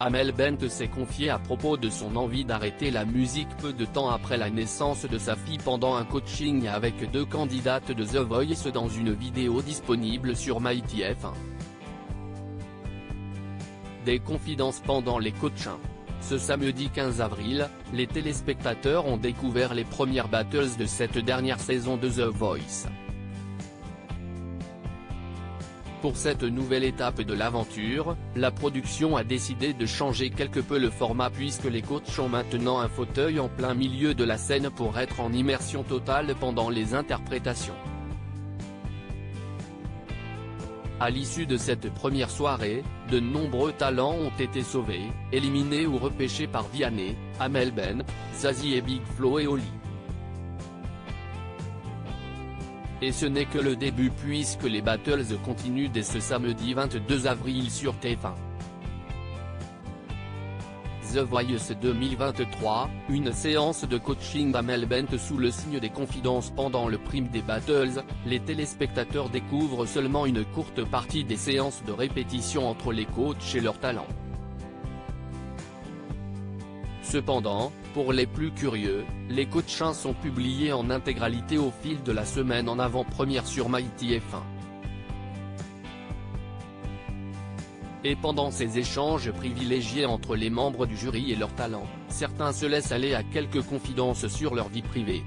Amel Bent s'est confiée à propos de son envie d'arrêter la musique peu de temps après la naissance de sa fille pendant un coaching avec 2 candidates de The Voice dans une vidéo disponible sur MyTF1. Des confidences pendant les coachings. Ce samedi 15 avril, les téléspectateurs ont découvert les premières battles de cette dernière saison de The Voice. Pour cette nouvelle étape de l'aventure, la production a décidé de changer quelque peu le format puisque les coachs ont maintenant un fauteuil en plein milieu de la scène pour être en immersion totale pendant les interprétations. À l'issue de cette première soirée, de nombreux talents ont été sauvés, éliminés ou repêchés par Vianney, Amel Bent, Zazie et Big Flo et Oli. Et ce n'est que le début puisque les battles continuent dès ce samedi 22 avril sur TF1. The Voice 2023, une séance de coaching d'Amel Bent sous le signe des confidences pendant le prime des battles, les téléspectateurs découvrent seulement une courte partie des séances de répétition entre les coachs et leurs talents. Cependant, pour les plus curieux, les coachings sont publiés en intégralité au fil de la semaine en avant-première sur MyTF1. Et pendant ces échanges privilégiés entre les membres du jury et leurs talents, certains se laissent aller à quelques confidences sur leur vie privée.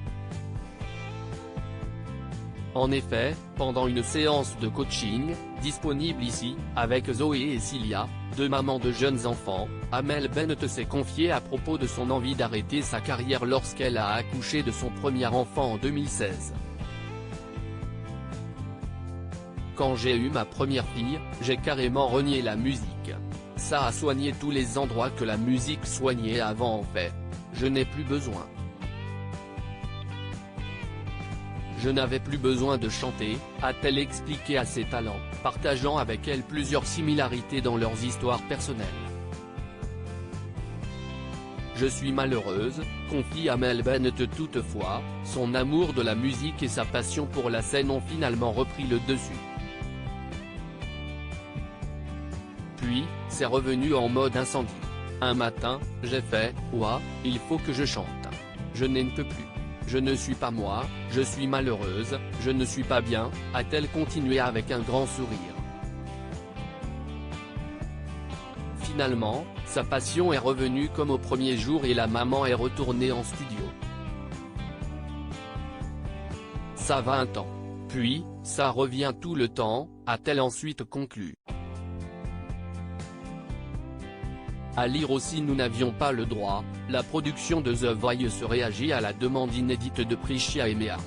En effet, pendant une séance de coaching, disponible ici, avec Zoé et Cilia, 2 mamans de jeunes enfants, Amel Bent s'est confiée à propos de son envie d'arrêter sa carrière lorsqu'elle a accouché de son premier enfant en 2016. Quand j'ai eu ma première fille, j'ai carrément renié la musique. Ça a soigné tous les endroits que la musique soignait avant en fait. Je n'ai plus besoin. Je n'avais plus besoin de chanter, a-t-elle expliqué à ses talents, partageant avec elle plusieurs similarités dans leurs histoires personnelles. Je suis malheureuse, confie Amel Bent toutefois, son amour de la musique et sa passion pour la scène ont finalement repris le dessus. Puis, c'est revenu en mode incendie. Un matin, j'ai fait « Ouah, il faut que je chante. Je n'en peux plus. Je ne suis pas moi, je suis malheureuse, je ne suis pas bien », a-t-elle continué avec un grand sourire. Finalement, sa passion est revenue comme au premier jour et la maman est retournée en studio. Ça va un temps. Puis, ça revient tout le temps, a-t-elle ensuite conclu. À lire aussi Nous n'avions pas le droit, la production de The Voice réagit à la demande inédite de Priscilla et Mea.